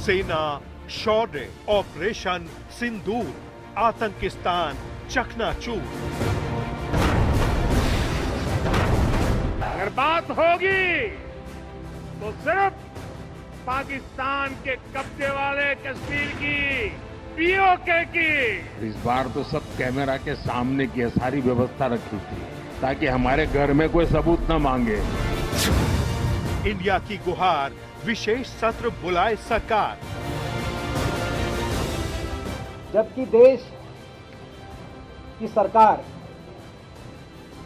सेना शौर्य, ऑपरेशन सिंदूर, आतंकिस्तान चकनाचूर। अगर बात होगी तो सिर्फ पाकिस्तान के कब्जे वाले कश्मीर की, पीओके की। इस बार तो सब कैमरा के सामने की सारी व्यवस्था रखी थी ताकि हमारे घर में कोई सबूत न मांगे। इंडिया की गुहार, विशेष सत्र बुलाए सरकार। जबकि देश की सरकार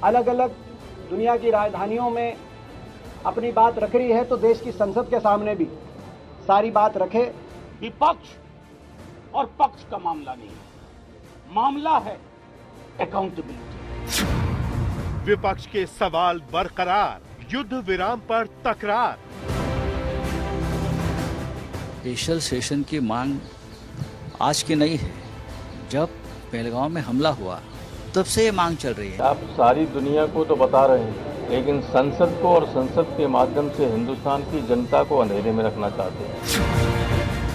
अलग अलग दुनिया की राजधानियों में अपनी बात रख रही है, तो देश की संसद के सामने भी सारी बात रखे। विपक्ष और पक्ष का मामला नहीं है, मामला है अकाउंटेबिलिटी। विपक्ष के सवाल बरकरार, युद्ध विराम पर तकरार। स्पेशल सेशन की मांग आज की नहीं है। जब पहलगांव में हमला हुआ तब से ये मांग चल रही है। आप सारी दुनिया को तो बता रहे हैं, लेकिन संसद को और संसद के माध्यम से हिंदुस्तान की जनता को अंधेरे में रखना चाहते हैं।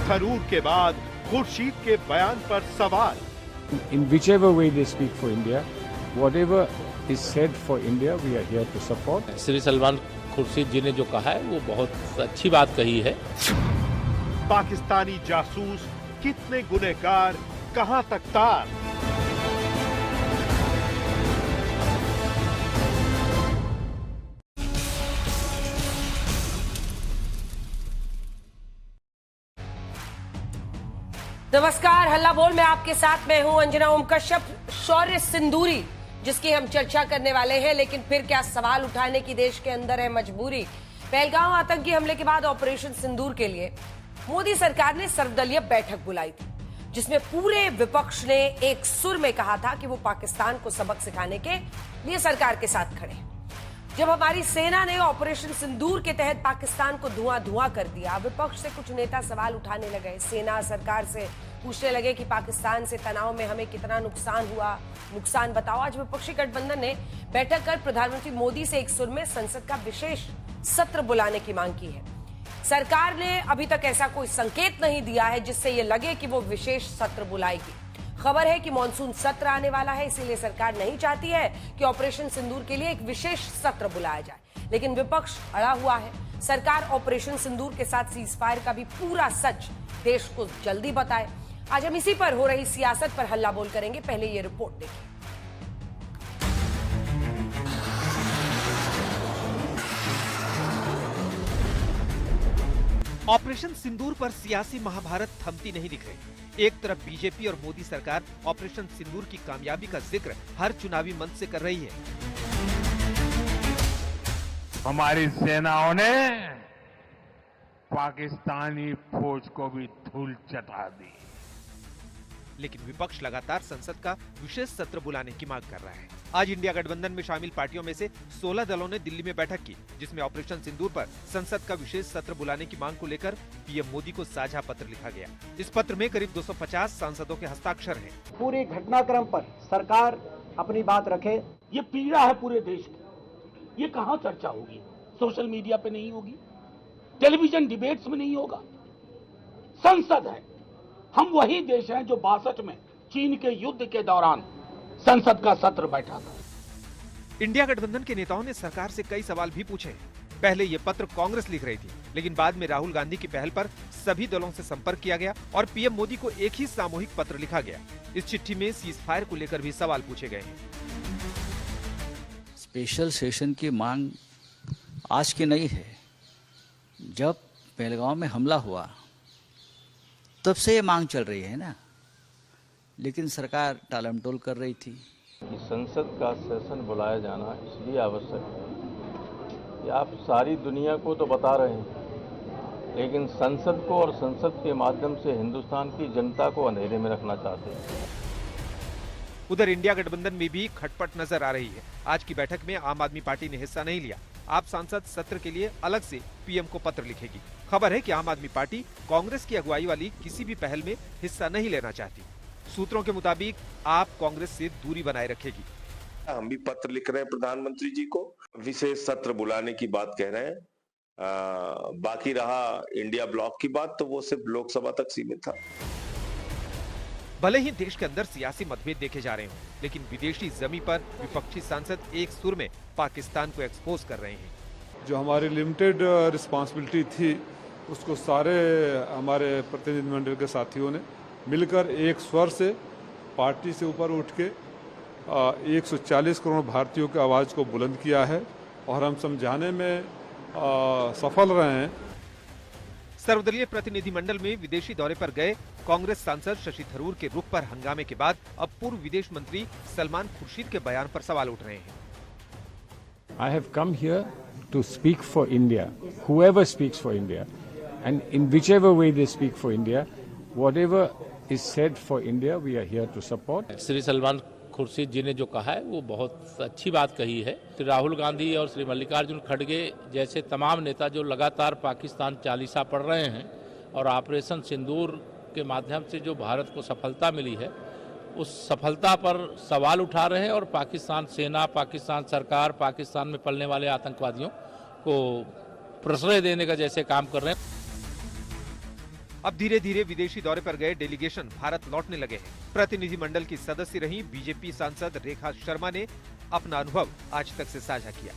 थरूर के बाद खुर्शीद के बयान पर सवाल। In whichever way they speak for India, whatever is said for India, we are here to support. Shri Salman Khurshid जी ने जो कहा है वो बहुत अच्छी बात कही है। पाकिस्तानी जासूस कितने गुनहगार, कहां तक तार। नमस्कार, हल्ला बोल में आपके साथ मैं हूं अंजना ओम कश्यप। शौर्य सिंदूरी जिसकी हम चर्चा करने वाले हैं, लेकिन फिर क्या सवाल उठाने की देश के अंदर है मजबूरी। पहलगांव आतंकी हमले के बाद ऑपरेशन सिंदूर के लिए मोदी सरकार ने सर्वदलीय बैठक बुलाई थी, जिसमें पूरे विपक्ष ने एक सुर में कहा था कि वो पाकिस्तान को सबक सिखाने के लिए सरकार के साथ खड़े हैं। जब हमारी सेना ने ऑपरेशन सिंदूर के तहत पाकिस्तान को धुआं धुआं कर दिया, विपक्ष से कुछ नेता सवाल उठाने लगे। सेना सरकार से पूछने लगे कि पाकिस्तान से तनाव में हमें कितना नुकसान हुआ, नुकसान बताओ। आज विपक्षी गठबंधन ने बैठक कर प्रधानमंत्री मोदी से एक सुर में संसद का विशेष सत्र बुलाने की मांग की है। सरकार ने अभी तक ऐसा कोई संकेत नहीं दिया है जिससे ये लगे कि वो विशेष सत्र बुलाएगी। खबर है कि मॉनसून सत्र आने वाला है, इसीलिए सरकार नहीं चाहती है कि ऑपरेशन सिंदूर के लिए एक विशेष सत्र बुलाया जाए, लेकिन विपक्ष अड़ा हुआ है। सरकार ऑपरेशन सिंदूर के साथ सीजफायर का भी पूरा सच देश को जल्दी बताए। आज हम इसी पर हो रही सियासत पर हल्ला बोल करेंगे। पहले ये रिपोर्ट देखिए। ऑपरेशन सिंदूर पर सियासी महाभारत थमती नहीं दिख रही। एक तरफ बीजेपी और मोदी सरकार ऑपरेशन सिंदूर की कामयाबी का जिक्र हर चुनावी मंच से कर रही है। हमारी सेनाओं ने पाकिस्तानी फौज को भी धूल चटा दी। लेकिन विपक्ष लगातार संसद का विशेष सत्र बुलाने की मांग कर रहा है। आज इंडिया गठबंधन में शामिल पार्टियों में से 16 दलों ने दिल्ली में बैठक की, जिसमें ऑपरेशन सिंदूर पर संसद का विशेष सत्र बुलाने की मांग को लेकर पीएम मोदी को साझा पत्र लिखा गया। इस पत्र में करीब 250 सांसदों के हस्ताक्षर हैं। पूरी घटनाक्रम पर सरकार अपनी बात रखे। ये पीड़ा है पूरे देश की। ये कहां चर्चा होगी? सोशल मीडिया पे नहीं होगी, टेलीविजन डिबेट्स में नहीं होगा। संसद है। हम वही देश हैं जो 62 में चीन के युद्ध के दौरान संसद का सत्र बैठा था। इंडिया गठबंधन के नेताओं ने सरकार से कई सवाल भी पूछे। पहले ये पत्र कांग्रेस लिख रही थी, लेकिन बाद में राहुल गांधी की पहल पर सभी दलों से संपर्क किया गया और पीएम मोदी को एक ही सामूहिक पत्र लिखा गया। इस चिट्ठी में सीजफायर को लेकर भी सवाल पूछे गए हैं। स्पेशल सेशन की मांग आज की नहीं है। जब पहलगांव में हमला हुआ तब से ये मांग चल रही है ना, लेकिन सरकार टालमटोल कर रही थी। संसद का सेशन बुलाया जाना इसलिए आवश्यक है कि आप सारी दुनिया को तो बता रहे हैं, लेकिन संसद को और संसद के माध्यम से हिंदुस्तान की जनता को अंधेरे में रखना चाहते हैं। उधर इंडिया गठबंधन में भी खटपट नजर आ रही है। आज की बैठक में आम आदमी पार्टी ने हिस्सा नहीं लिया। आप सांसद सत्र के लिए अलग से पीएम को पत्र लिखेगी। खबर है कि आम आदमी पार्टी कांग्रेस की अगुवाई वाली किसी भी पहल में हिस्सा नहीं लेना चाहती। सूत्रों के मुताबिक आप कांग्रेस से दूरी बनाए रखेगी। हम भी पत्र लिख रहे हैं प्रधानमंत्री जी को, विशेष सत्र बुलाने की बात कह रहे हैं। बाकी रहा इंडिया ब्लॉक की बात, तो वो सिर्फ लोकसभा तक सीमित था। भले ही देश के अंदर सियासी मतभेद देखे जा रहे हों, लेकिन विदेशी जमीन पर विपक्षी सांसद एक सुर में पाकिस्तान को एक्सपोज कर रहे हैं। जो हमारी लिमिटेड रिस्पांसिबिलिटी थी, उसको सारे हमारे प्रतिनिधिमंडल के साथियों ने मिलकर एक स्वर से पार्टी से ऊपर उठ के 140 करोड़ भारतीयों की आवाज़ को बुलंद किया है और हम समझाने में सफल रहे हैं। सर्वदलीय प्रतिनिधिमंडल में विदेशी दौरे पर गए कांग्रेस सांसद शशि थरूर के रुख पर हंगामे के बाद अब पूर्व विदेश मंत्री सलमान खुर्शीद के बयान पर सवाल उठ रहे हैं। I have come here to speak for India, whoever speaks for India, and in whichever way they speak for India, whatever is said for India, we are here to support. Shri Salman Khurshid जी ने जो कहा है वो बहुत अच्छी बात कही है। श्री राहुल गांधी और श्री मल्लिकार्जुन खड़गे जैसे तमाम नेता जो लगातार पाकिस्तान चालीसा पढ़ रहे हैं और ऑपरेशन सिंदूर के माध्यम से जो भारत को सफलता मिली है, उस सफलता पर सवाल उठा रहे हैं और पाकिस्तान सेना, पाकिस्तान सरकार, पाकिस्तान में पलने वाले आतंकवादियों को प्रश्रय देने का जैसे काम कर रहे हैं। अब धीरे धीरे विदेशी दौरे पर गए डेलीगेशन भारत लौटने लगे हैं। प्रतिनिधिमंडल की सदस्य रही बीजेपी सांसद रेखा शर्मा ने अपना अनुभव आज तक से साझा किया।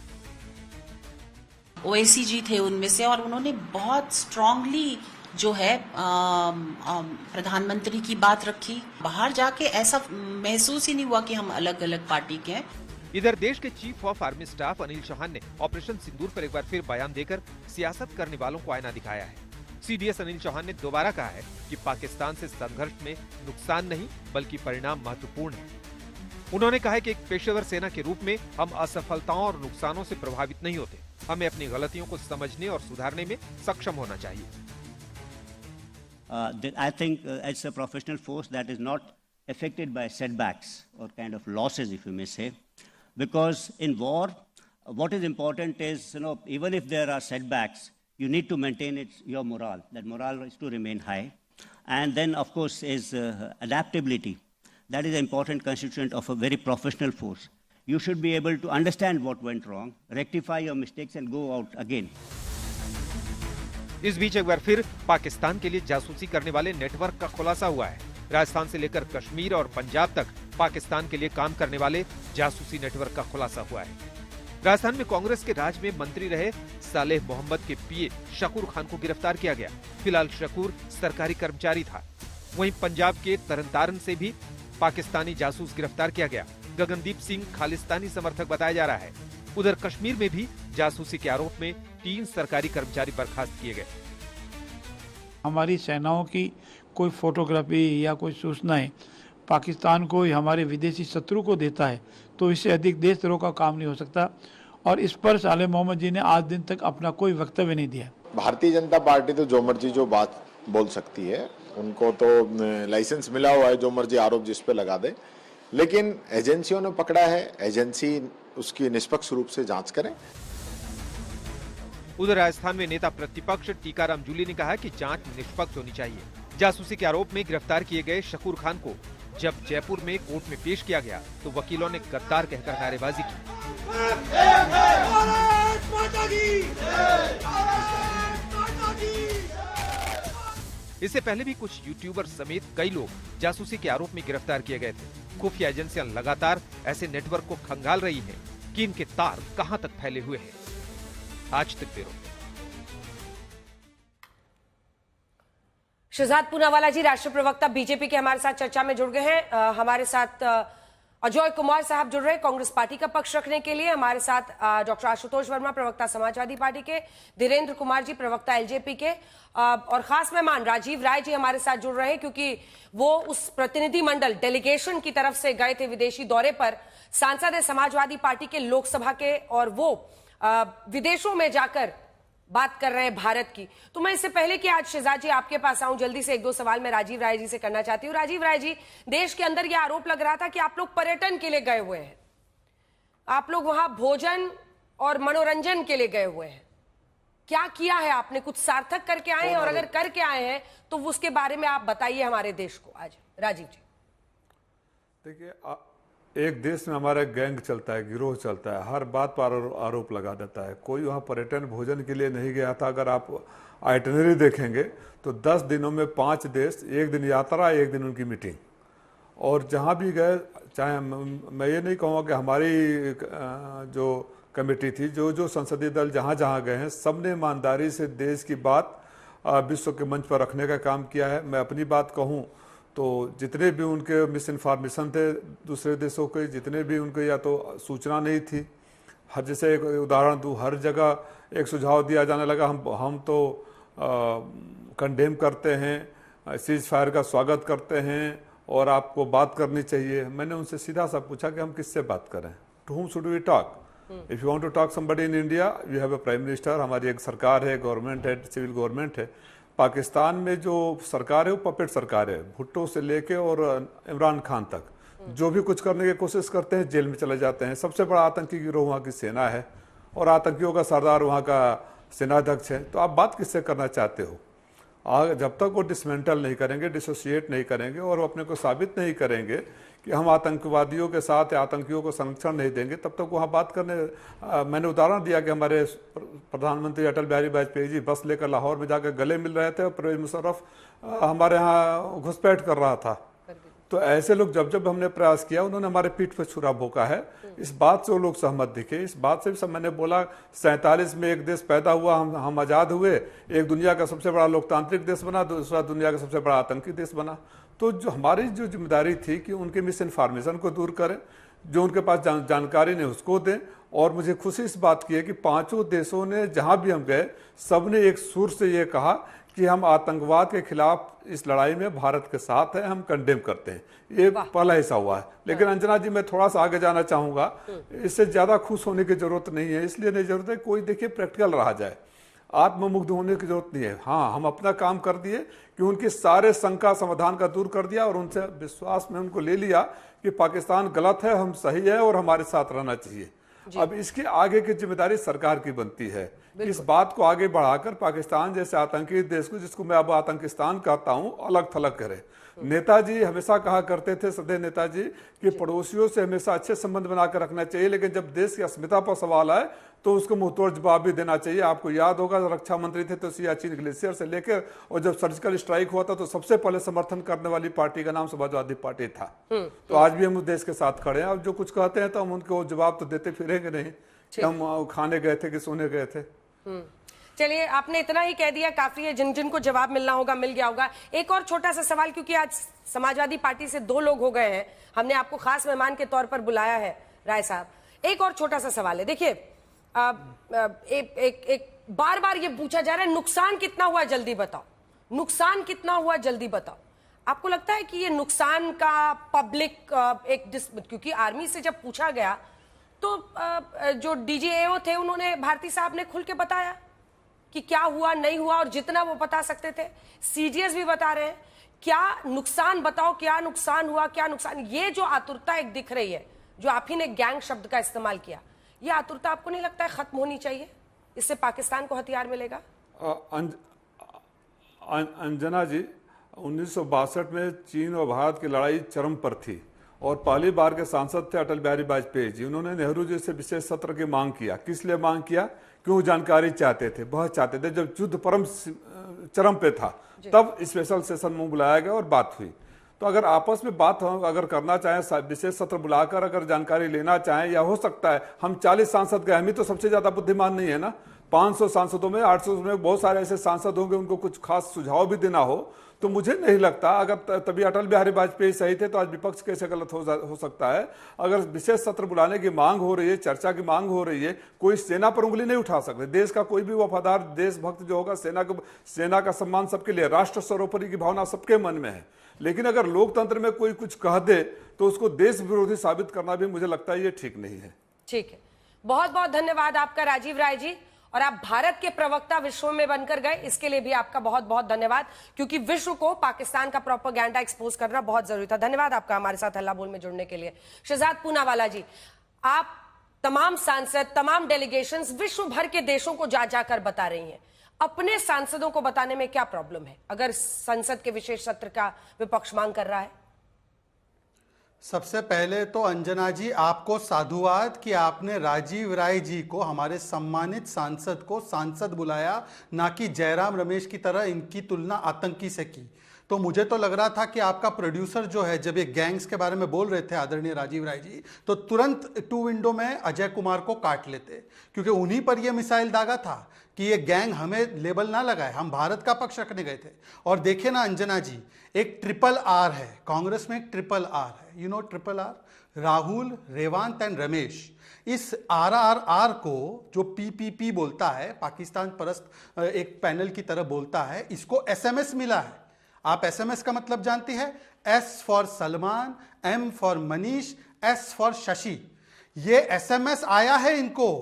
ओवैसी जी थे उनमें से, और उन्होंने बहुत स्ट्रांगली जो है प्रधानमंत्री की बात रखी। बाहर जाके ऐसा महसूस ही नहीं हुआ कि हम अलग अलग पार्टी के हैं। इधर देश के chief of army staff Anil Chauhan ने ऑपरेशन सिंदूर पर एक बार फिर बयान देकर सियासत करने वालों को आईना दिखाया है। सीडीएस अनिल चौहान ने दोबारा कहा है कि पाकिस्तान से संघर्ष में नुकसान नहीं बल्कि परिणाम महत्वपूर्ण है। उन्होंने कहा है कि एक पेशेवर सेना के रूप में हम असफलताओं और नुकसानों से प्रभावित नहीं होते। हमें अपनी गलतियों को समझने और सुधारने में सक्षम होना चाहिए। I think it's a professional force that is not affected by setbacks or kind of losses, if you may say, because in war, what is important is, even if there are setbacks, you need to maintain your morale. That morale is to remain high. And then, of course, is adaptability. That is an important constituent of a very professional force. You should be able to understand what went wrong, rectify your mistakes and go out again. इस बीच एक बार फिर पाकिस्तान के लिए जासूसी करने वाले network का खुलासा हुआ है। राजस्थान से लेकर कश्मीर और पंजाब तक पाकिस्तान के लिए काम करने वाले जासूसी नेटवर्क का खुलासा हुआ है। राजस्थान में कांग्रेस के राज में मंत्री रहे सालेह मोहम्मद के पीए शकूर खान को गिरफ्तार किया गया। फिलहाल शकूर सरकारी कर्मचारी था। वहीं पंजाब के तरनतारन से भी पाकिस्तानी जासूस गिरफ्तार किया गया। गगनदीप सिंह खालिस्तानी समर्थक बताया जा रहा है। उधर कश्मीर में भी जासूसी के आरोप में 3 सरकारी कर्मचारी बर्खास्त किए गए। हमारी सेनाओं की कोई फोटोग्राफी या कोई सूचनाएं पाकिस्तान को या हमारे विदेशी शत्रु को देता है तो इससे अधिक देशद्रोह का काम नहीं हो सकता, और इस पर सालेह मोहम्मद जी ने आज दिन तक अपना कोई वक्तव्य नहीं दिया। भारतीय जनता पार्टी तो जो मर्जी जो बात बोल सकती है, उनको तो लाइसेंस मिला हुआ है, जो मर्जी आरोप जिस पे लगा दे, लेकिन एजेंसियों ने पकड़ा है, एजेंसी उसकी निष्पक्ष रूप से जांच करें। उधर राजस्थान में नेता प्रतिपक्ष टीकाराम जूली ने कहा कि जांच निष्पक्ष होनी चाहिए। जासूसी के आरोप में गिरफ्तार किए गए शकूर खान को जब जयपुर में कोर्ट में पेश किया गया तो वकीलों ने गद्दार कहकर नारेबाजी की। इससे पहले भी कुछ यूट्यूबर समेत कई लोग जासूसी के आरोप में गिरफ्तार किए गए थे। खुफिया एजेंसियां लगातार ऐसे नेटवर्क को खंगाल रही हैं कि इनके तार कहां तक फैले हुए हैं। आज तक ब्यूरो। शहजाद पूनावाला जी, राष्ट्रीय प्रवक्ता बीजेपी के हमारे साथ चर्चा में जुड़ गए हैं। हमारे साथ अजय कुमार साहब जुड़ रहे हैं कांग्रेस पार्टी का पक्ष रखने के लिए। हमारे साथ डॉक्टर आशुतोष वर्मा, प्रवक्ता समाजवादी पार्टी के, धीरेन्द्र कुमार जी, प्रवक्ता एलजेपी के, और खास मेहमान राजीव राय जी हमारे साथ जुड़ रहे हैं क्योंकि वो उस प्रतिनिधिमंडल डेलीगेशन की तरफ से गए थे विदेशी दौरे पर। सांसद है समाजवादी पार्टी के लोकसभा के, और वो विदेशों में जाकर बात कर रहे हैं भारत की। तो मैं इससे पहले कि आज शहजाद जी आपके पास आऊं, जल्दी से 1-2 सवाल मैं राजीव राय जी से करना चाहती हूं। राजीव राय जी, देश के अंदर यह आरोप लग रहा था कि आप लोग पर्यटन के लिए गए हुए हैं, आप लोग वहां भोजन और मनोरंजन के लिए गए हुए हैं। क्या किया है आपने? कुछ सार्थक करके आए हैं, और अगर करके आए हैं तो उसके बारे में आप बताइए हमारे देश को आज। राजीव जी देखिए, एक देश में हमारा गैंग चलता है, गिरोह चलता है, हर बात पर आरोप लगा देता है। कोई वहाँ पर्यटन भोजन के लिए नहीं गया था। अगर आप आइटनरी देखेंगे तो 10 दिनों में 5 देश, 1 दिन यात्रा, 1 दिन उनकी मीटिंग। और जहाँ भी गए, चाहे मैं ये नहीं कहूँगा कि हमारी जो कमेटी थी, जो संसदीय दल जहाँ जहाँ गए हैं, सबने ईमानदारी से देश की बात विश्व के मंच पर रखने का काम किया है। मैं अपनी बात कहूँ तो जितने भी उनके मिस इन्फॉर्मेशन थे दूसरे देशों के, जितने भी उनके या तो सूचना नहीं थी, हर जैसे एक उदाहरण दूँ, हर जगह एक सुझाव दिया जाने लगा, हम तो कंडेम करते हैं, सीज फायर का स्वागत करते हैं और आपको बात करनी चाहिए। मैंने उनसे सीधा सा पूछा कि हम किससे बात करें, to whom should we talk? If you want to talk somebody in India, you have a prime minister, हमारी एक सरकार है, गवर्नमेंट है, सिविल गवर्नमेंट है। पाकिस्तान में जो सरकार है वो पपेट सरकार है, भुट्टो से लेके और इमरान खान तक जो भी कुछ करने की कोशिश करते हैं जेल में चले जाते हैं। सबसे बड़ा आतंकी गिरोह वहाँ की सेना है और आतंकियों का सरदार वहाँ का सेनाध्यक्ष है। तो आप बात किससे करना चाहते हो? जब तक वो डिसमेंटल नहीं करेंगे, डिसोसिएट नहीं करेंगे और अपने को साबित नहीं करेंगे कि हम आतंकवादियों के साथ या आतंकियों को संरक्षण नहीं देंगे, तब तक वहाँ बात करने। मैंने उदाहरण दिया कि हमारे प्रधानमंत्री अटल बिहारी वाजपेयी जी बस लेकर लाहौर में जाकर गले मिल रहे थे और परवेज मुशर्रफ हमारे यहाँ घुसपैठ कर रहा था। तो ऐसे लोग जब हमने प्रयास किया, उन्होंने हमारे पीठ पर छुरा भोंका है। इस बात से वो लोग सहमत दिखे। इस बात से भी सब मैंने बोला 47 में एक देश पैदा हुआ, हम आज़ाद हुए, एक दुनिया का सबसे बड़ा लोकतांत्रिक देश बना, दूसरा दुनिया का सबसे बड़ा आतंकी देश बना। तो जो हमारी जो जिम्मेदारी थी कि उनके मिस इन्फॉर्मेशन को दूर करें, जो उनके पास जानकारी नहीं उसको दें। और मुझे खुशी इस बात की है कि 5 देशों ने जहाँ भी हम गए, सब ने एक सुर से ये कहा कि हम आतंकवाद के खिलाफ इस लड़ाई में भारत के साथ हैं, हम कंडेम करते हैं। ये पहला हिस्सा हुआ है। लेकिन अंजना जी, मैं थोड़ा सा आगे जाना चाहूँगा। इससे ज़्यादा खुश होने की जरूरत नहीं है, इसलिए नहीं जरूरत है कोई देखिए प्रैक्टिकल रहा जाए, आत्ममुग्ध होने की जरूरत नहीं है। हाँ, हम अपना काम कर दिए कि उनके सारे शंका समाधान का दूर कर दिया और उनसे विश्वास में उनको ले लिया कि पाकिस्तान गलत है, हम सही है और हमारे साथ रहना चाहिए। अब इसके आगे की जिम्मेदारी सरकार की बनती है। इस बात को आगे बढ़ाकर पाकिस्तान जैसे आतंकी देश को, जिसको मैं अब आतंकिस्तान कहता हूं, अलग थलग करे। नेताजी हमेशा कहा करते थे, श्रद्धेय नेताजी, कि पड़ोसियों से हमेशा अच्छे संबंध बनाकर रखना चाहिए, लेकिन जब देश की अस्मिता पर सवाल आए तो उसको मुंहतोड़ जवाब भी देना चाहिए। आपको याद होगा, रक्षा मंत्री थे तो सियाचिन ग्लेशियर से लेकर और जब सर्जिकल स्ट्राइक हुआ था तो सबसे पहले समर्थन करने वाली पार्टी का नाम समाजवादी पार्टी था। तो आज भी हम देश के साथ खड़े हैं। अब जो कुछ कहते हैं तो हम उनको जवाब तो देते फिरेंगे नहीं कि हम खाने गए थे कि सोने गए थे। चलिए, आपने इतना ही कह दिया, काफी है। जिन को जवाब मिलना होगा मिल गया होगा। एक और छोटा सा सवाल, क्योंकि आज समाजवादी पार्टी से 2 लोग हो गए हैं, हमने आपको खास मेहमान के तौर पर बुलाया है राय साहब। एक और छोटा सा सवाल है। देखिए, एक बार बार ये पूछा जा रहा है, नुकसान कितना हुआ जल्दी बताओ, नुकसान कितना हुआ जल्दी बताओ। आपको लगता है कि ये नुकसान का पब्लिक क्योंकि आर्मी से जब पूछा गया तो जो डीजीएओ थे उन्होंने, भारती साहब ने खुल के बताया कि क्या हुआ नहीं हुआ और जितना वो बता सकते थे। सीडीएस भी बता रहे हैं। क्या नुकसान बताओ, क्या नुकसान हुआ, क्या नुकसान। ये जो आतुरता एक दिख रही है, जो आप ही ने गैंग शब्द का इस्तेमाल किया, ये आतुरता आपको नहीं लगता है खत्म होनी चाहिए? इससे पाकिस्तान को हथियार मिलेगा। अंजना जी, 1962 में चीन और भारत की लड़ाई चरम पर थी और पहली बार के सांसद थे अटल बिहारी वाजपेयी जी। उन्होंने नेहरू जी से विशेष सत्र की मांग किया। किस लिए मांग किया? क्यों? जानकारी चाहते थे, बहुत चाहते थे। जब युद्ध परम चरम पे था तब स्पेशल सेशन में बुलाया गया और बात हुई। तो अगर आपस में बात अगर करना चाहें, विशेष सत्र बुलाकर अगर जानकारी लेना चाहें, या हो सकता है हम 40 सांसद गए, हम ही तो सबसे ज्यादा बुद्धिमान नहीं है ना। 500 सांसदों में, 800 में बहुत सारे ऐसे सांसद होंगे, उनको कुछ खास सुझाव भी देना हो। तो मुझे नहीं लगता, अगर तभी अटल बिहारी वाजपेयी सही थे तो आज विपक्ष कैसे गलत हो सकता है। अगर विशेष सत्र बुलाने की मांग हो रही है, चर्चा की मांग हो रही है, कोई सेना पर उंगली नहीं उठा सकते। देश का कोई भी वफादार देशभक्त जो होगा, सेना का सम्मान सबके लिए, राष्ट्र सर्वोपरि की भावना सबके मन में है। लेकिन अगर लोकतंत्र में कोई कुछ कह दे तो उसको देश विरोधी साबित करना भी मुझे लगता है ये ठीक नहीं है। ठीक है, बहुत बहुत धन्यवाद आपका राजीव राय जी। और आप भारत के प्रवक्ता विश्व में बनकर गए, इसके लिए भी आपका बहुत बहुत धन्यवाद, क्योंकि विश्व को पाकिस्तान का प्रोपेगेंडा एक्सपोज करना बहुत जरूरी था। धन्यवाद आपका हमारे साथ हल्ला बोल में जुड़ने के लिए। शहजाद पूनावाला जी, आप तमाम सांसद, तमाम डेलीगेशंस विश्व भर के देशों को जा जाकर बता रही हैं, अपने सांसदों को बताने में क्या प्रॉब्लम है अगर संसद के विशेष सत्र का विपक्ष मांग कर रहा है? सबसे पहले तो अंजना जी आपको साधुवाद कि आपने राजीव राय जी को, हमारे सम्मानित सांसद को, सांसद बुलाया, ना कि जयराम रमेश की तरह इनकी तुलना आतंकी से की। तो मुझे तो लग रहा था कि आपका प्रोड्यूसर जो है, जब ये गैंग्स के बारे में बोल रहे थे आदरणीय राजीव राय जी, तो तुरंत टू विंडो में अजय कुमार को काट लेते, क्योंकि उन्हीं पर यह मिसाइल दागा था कि ये गैंग हमें लेबल ना लगाए, हम भारत का पक्ष रखने गए थे। और देखिए ना अंजना जी, एक ट्रिपल आर है कांग्रेस में, एक ट्रिपल आर है, you know triple R, Rahul, Revanth and Ramesh. इस आरआरआर को जो पीपीपी बोलता है, पाकिस्तान परस्त एक पैनल की तरह बोलता है, इसको एसएमएस मिला है। आप एसएमएस का मतलब जानती है? S for Salman, M for Manish, S for Shashi. ये एसएमएस आया है इनको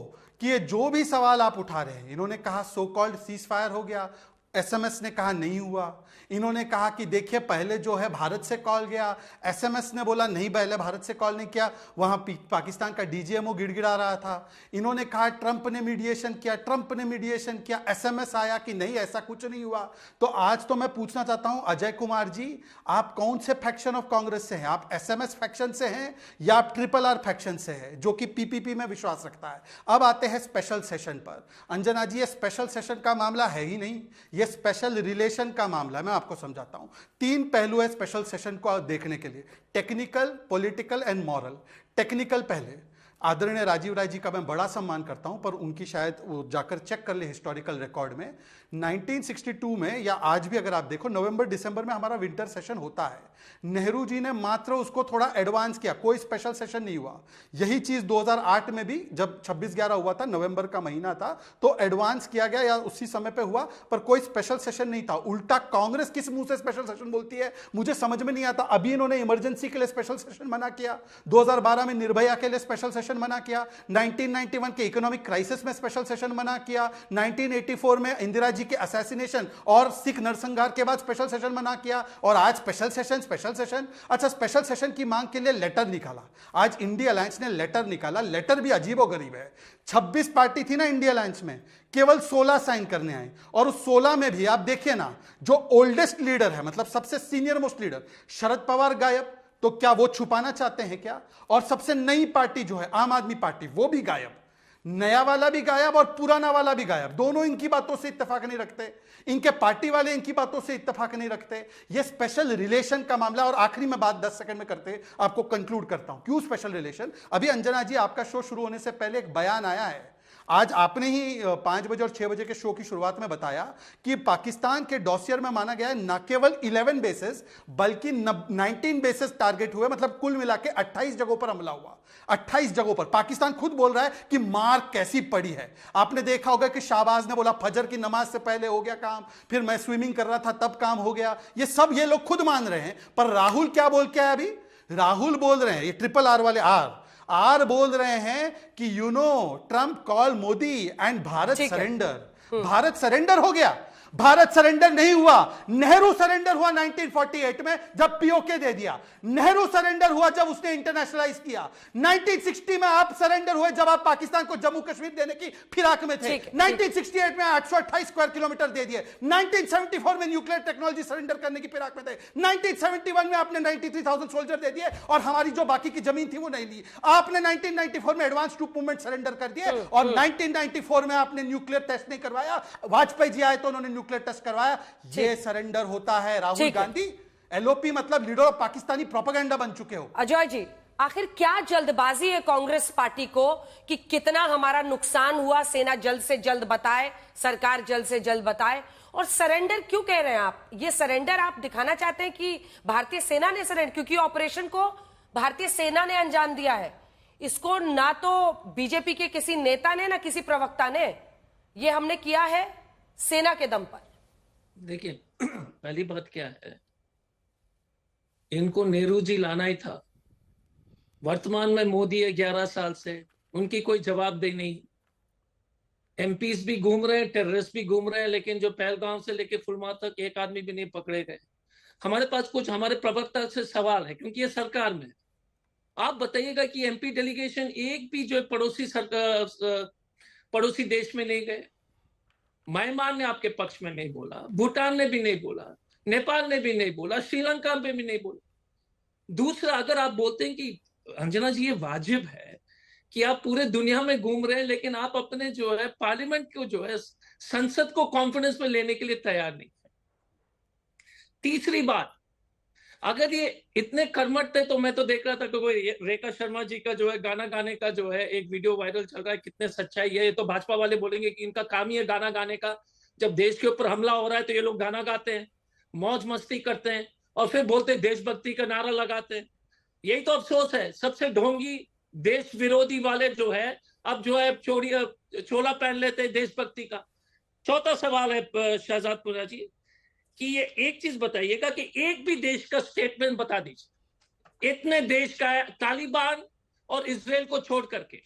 कि ये जो भी सवाल आप उठा रहे हैं, इन्होंने कहा सो कॉल्ड सीज फायर हो गया, एसएमएस ने कहा नहीं हुआ। इन्होंने कहा कि देखिए पहले जो है भारत से कॉल गया, एसएमएस ने बोला नहीं पहले भारत से कॉल नहीं किया, वहां पाकिस्तान का डीजीएमओ गिड़गिड़ा रहा था। इन्होंने कहा ट्रंप ने मीडिएशन किया, ट्रंप ने मीडिएशन किया, एसएमएस आया कि नहीं ऐसा कुछ नहीं हुआ। तो आज तो मैं पूछना चाहता हूं अजय कुमार जी, आप कौन से फैक्शन ऑफ कांग्रेस से हैं? आप एसएमएस फैक्शन से हैं या आप ट्रिपल आर फैक्शन से हैं, जो कि पीपीपी में विश्वास रखता है? अब आते हैं स्पेशल सेशन पर। अंजना जी, ये स्पेशल सेशन का मामला है ही नहीं, ये स्पेशल रिलेशन का मामला है। मैं आपको समझाता हूं। 3 पहलू है स्पेशल सेशन को देखने के लिए, technical, political and moral. Technical पहले, आदरणीय राजीव राय जी का मैं बड़ा सम्मान करता हूं, पर उनकी शायद वो जाकर चेक कर ले हिस्टोरिकल रिकॉर्ड में। 1962 में या आज भी अगर आप देखो, नवंबर दिसंबर में हमारा विंटर सेशन होता है। नेहरू जी ने मात्र उसको थोड़ा एडवांस किया, कोई स्पेशल सेशन नहीं हुआ। यही चीज 2008 में भी जब 26/11 हुआ था, नवंबर का महीना था, तो एडवांस किया गया या उसी समय पे हुआ, पर कोई स्पेशल सेशन नहीं था। उल्टा कांग्रेस किस मुंह से स्पेशल सेशन बोलती है मुझे समझ में नहीं आता। अभी इन्होंने इमरजेंसी के लिए स्पेशल सेशन मना किया, 2012 में निर्भया के लिए स्पेशल सेशन मना किया, 1991 के इकोनॉमिक क्राइसिस में स्पेशल सेशन मना किया, 1984 में इंदिरा जी के असैसिनेशन और सिख नरसंहार के बाद स्पेशल सेशन मना किया, और आज स्पेशल सेशन। अच्छा, स्पेशल सेशन की मांग के लिए लेटर निकाला, आज इंडिया अलायंस ने लेटर निकाला। लेटर भी अजीबोगरीब है। 26 पार्टी थी ना इंडिया अलायंस में, केवल 16 साइन करने आए, और उस 16 में भी आप देखिए ना, जो ओल्डेस्ट लीडर है, मतलब सबसे senior most leader Sharad Pawar गायब। तो क्या वो छुपाना चाहते हैं क्या? और सबसे नई पार्टी जो है आम आदमी पार्टी, वो भी गायब, नया वाला भी गायब और पुराना वाला भी गायब। दोनों इनकी बातों से इत्तेफाक नहीं रखते, इनके पार्टी वाले इनकी बातों से इत्तेफाक नहीं रखते। ये स्पेशल रिलेशन का मामला। और आखिरी में बात 10 सेकंड में करते आपको कंक्लूड करता हूं, क्यों स्पेशल रिलेशन। अभी अंजना जी, आपका शो शुरू होने से पहले एक बयान आया है, आज आपने ही 5 बजे और 6 बजे के शो की शुरुआत में बताया कि पाकिस्तान के डॉसियर में माना गया है न केवल 11 बेसेस बल्कि 19 बेसेस टारगेट हुए, मतलब कुल मिला के 28 जगहों पर हमला हुआ। 28 जगहों पर पाकिस्तान खुद बोल रहा है कि मार कैसी पड़ी है। आपने देखा होगा कि शाहबाज ने बोला फजर की नमाज से पहले हो गया काम, फिर मैं स्विमिंग कर रहा था तब काम हो गया। ये सब ये लोग खुद मान रहे हैं, पर राहुल क्या बोल के आया अभी? राहुल बोल रहे हैं, ये ट्रिपल आर वाले आर बोल रहे हैं कि you know Trump call Modi and Bharat surrender. Bharat surrender हो गया? भारत सरेंडर नहीं हुआ, नेहरू सरेंडर हुआ 1948 में जब पीओके दे दिया। नेहरू सरेंडर हुआ जब उसने इंटरनेशनलाइज किया। 1960 में आप सरेंडर हुए जब आप पाकिस्तान को जम्मू कश्मीर देने की फिराक में थे। 1968 में 828 स्क्वायर किलोमीटर दे दिए। 1974 में न्यूक्लियर टेक्नोलॉजी सरेंडर करने की फिराक में थे। 1971 में आपने 93,000 सोल्जर दे दिए और हमारी जो बाकी की जमीन थी वो नहीं ली। आपने 1994 में एडवांस ट्रूप मूवमेंट सरेंडर कर दिए और 1994 में आपने न्यूक्लियर टेस्ट नहीं करवाया। वाजपेयी जी आए तो उन्होंने न्यूक्लियर टेस्ट करवाया। ये सरेंडर होता है। राहुल गांधी एलओपी मतलब लीडर ऑफ पाकिस्तानी प्रोपेगेंडा बन चुके हो। अजय जी, आखिर क्या जल्दबाजी है कांग्रेस पार्टी को कि कितना हमारा नुकसान हुआ, सेना जल्द से जल्द बताए, सरकार जल्द से जल्द बताए? और सरेंडर क्यों कह रहे हैं आप? ये सरेंडर आप दिखाना चाहते हैं कि भारतीय सेना ने सरेंडर, क्योंकि ऑपरेशन को भारतीय सेना ने अंजाम दिया है। इसको ना तो बीजेपी के किसी नेता ने ना किसी प्रवक्ता ने, ये हमने किया है सेना के दम पर। देखिए, पहली बात क्या है, इनको नेहरू जी लाना ही था। वर्तमान में मोदी है 11 साल से, उनकी कोई जवाबदेही नहीं। एमपीज भी घूम रहे हैं, टेररिस्ट भी घूम रहे हैं, लेकिन जो पहलगांव से लेके फुलमा तक एक आदमी भी नहीं पकड़े गए। हमारे पास कुछ हमारे प्रवक्ता से सवाल है, क्योंकि ये सरकार में, आप बताइएगा कि एमपी डेलीगेशन एक भी जो पड़ोसी देश में नहीं गए। म्यांमार ने आपके पक्ष में नहीं बोला, भूटान ने भी नहीं बोला, नेपाल ने भी नहीं बोला, श्रीलंका में भी नहीं बोला। दूसरा, अगर आप बोलते हैं कि अंजना जी ये वाजिब है कि आप पूरे दुनिया में घूम रहे हैं, लेकिन आप अपने जो है पार्लियामेंट को जो है संसद को कॉन्फिडेंस में लेने के लिए तैयार नहीं है। तीसरी बात, अगर ये इतने कर्मठ थे तो मैं तो देख रहा था कि कोई रेखा शर्मा जी का जो है गाना गाने का जो है एक वीडियो वायरल चल रहा है, कितने सच्चाई है। ये तो भाजपा वाले बोलेंगे कि इनका काम ही है गाना गाने का। जब देश के ऊपर हमला हो रहा है तो ये लोग गाना गाते हैं, मौज मस्ती करते हैं और फिर बोलते हैं देशभक्ति का नारा लगाते हैं। यही तो अफसोस है, सबसे ढोंगी देश विरोधी वाले जो है अब जो है चोला पहन लेते हैं देशभक्ति का। चौथा सवाल है शहजाद पुनिया जी कि ये एक चीज बताइएगा कि एक भी देश का स्टेटमेंट बता दीजिए, इतने देश का है, तालिबान और इजराइल को छोड़ करके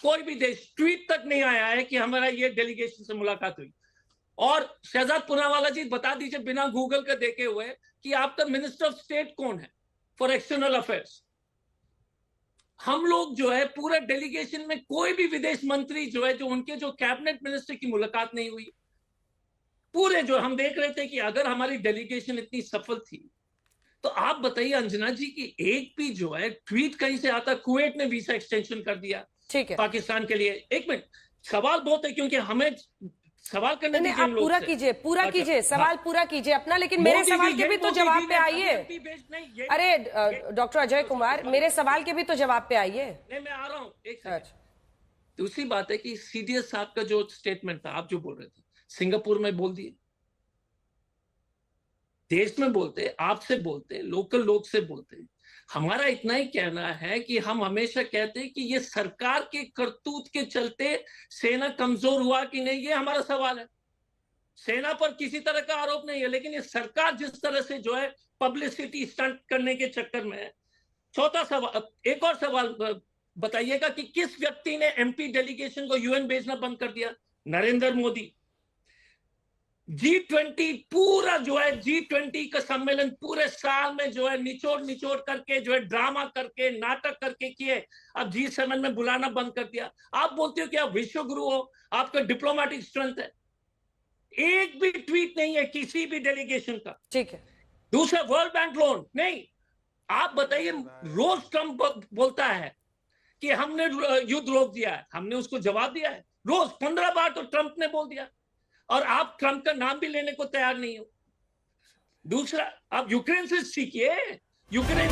कोई भी देश ट्वीट तक नहीं आया है कि हमारा ये डेलीगेशन से मुलाकात हुई। और शहजाद पुनावाला जी बता दीजिए बिना गूगल के देखे हुए कि आपका मिनिस्टर ऑफ स्टेट कौन है फॉर एक्सटर्नल अफेयर्स। हम लोग जो है पूरे डेलीगेशन में कोई भी विदेश मंत्री जो है जो उनके जो कैबिनेट मिनिस्टर की मुलाकात नहीं हुई। पूरे जो हम देख रहे थे कि अगर हमारी डेलीगेशन इतनी सफल थी तो आप बताइए अंजना जी की एक भी जो है ट्वीट कहीं से आता। कुवैत ने वीजा एक्सटेंशन कर दिया ठीक है पाकिस्तान के लिए। एक मिनट, सवाल बहुत है क्योंकि हमें सवाल करने दीजिए। आप पूरा कीजिए, पूरा कीजिए, सवाल पूरा कीजिए अपना, लेकिन मेरे सवाल के भी तो जवाब पे आइए। अरे डॉक्टर अजय कुमार, मेरे सवाल के भी तो जवाब पे आइए। नहीं, मैं आ रहा हूँ, एक सेकंड। दूसरी बात है कि सीडीएस साहब का जो स्टेटमेंट था, आप जो बोल रहे थे, सिंगापुर में बोल दिए, देश में बोलते, आपसे बोलते, लोकल लोग से बोलते। हमारा इतना ही कहना है कि हम हमेशा कहते हैं कि ये सरकार के करतूत के चलते सेना कमजोर हुआ कि नहीं, ये हमारा सवाल है। सेना पर किसी तरह का आरोप नहीं है, लेकिन ये सरकार जिस तरह से जो है पब्लिसिटी स्टंट करने के चक्कर में है। चौथा सवाल, एक और सवाल बताइएगा कि किस व्यक्ति ने एमपी डेलीगेशन को यूएन भेजना बंद कर दिया? नरेंद्र मोदी। G20 पूरा जो है G20 का सम्मेलन पूरे साल में जो है निचोड़ करके जो है ड्रामा करके नाटक करके किए, अब G7 में बुलाना बंद कर दिया। आप बोलते हो कि आप विश्व गुरु हो, आपका डिप्लोमेटिक स्ट्रेंथ है। एक भी ट्वीट नहीं है किसी भी डेलीगेशन का। ठीक है। दूसरा, वर्ल्ड बैंक लोन नहीं। आप बताइए, रोज ट्रंप बोलता है कि हमने युद्ध रोक दिया है, हमने उसको जवाब दिया है रोज 15 बार तो ट्रंप ने बोल दिया, और आप ट्रंप का नाम भी लेने को तैयार नहीं हो। दूसरा, आप यूक्रेन से सीखिए। यूक्रेन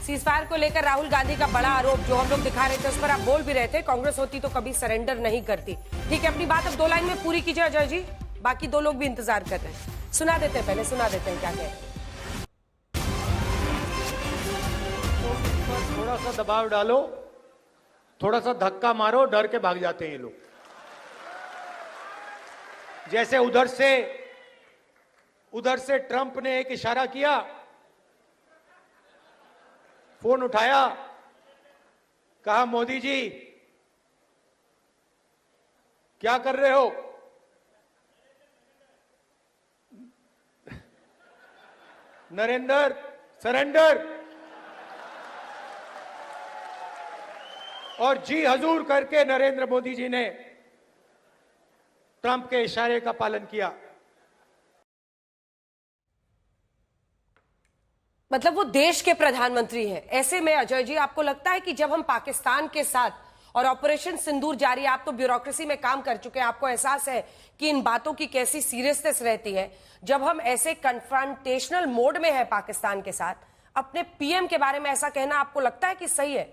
सीजफायर को लेकर राहुल गांधी का बड़ा आरोप जो हम लोग दिखा रहे थे, उस पर आप बोल भी रहे थे, कांग्रेस होती तो कभी सरेंडर नहीं करती। ठीक है, अपनी बात अब 2 लाइन में पूरी कीजिए अजय जी, बाकी 2 लोग भी इंतजार कर रहे हैं। सुना देते हैं, पहले सुना देते हैं क्या कह रहे हैं। थोड़ा सा दबाव डालो, थोड़ा सा धक्का मारो, डर के भाग जाते हैं ये लोग। जैसे उधर से ट्रंप ने एक इशारा किया, फोन उठाया, कहा मोदी जी क्या कर रहे हो? नरेंद्र सरेंडर, और जी हजूर करके नरेंद्र मोदी जी ने ट्रंप के इशारे का पालन किया। मतलब वो देश के प्रधानमंत्री हैं। ऐसे में अजय जी, आपको लगता है कि जब हम पाकिस्तान के साथ और ऑपरेशन सिंदूर जारी है, आप तो ब्यूरोक्रेसी में काम कर चुके हैं, आपको एहसास है कि इन बातों की कैसी सीरियसनेस रहती है। जब हम ऐसे कन्फ्रंटेशनल मोड में है पाकिस्तान के साथ, अपने पीएम के बारे में ऐसा कहना आपको लगता है कि सही है?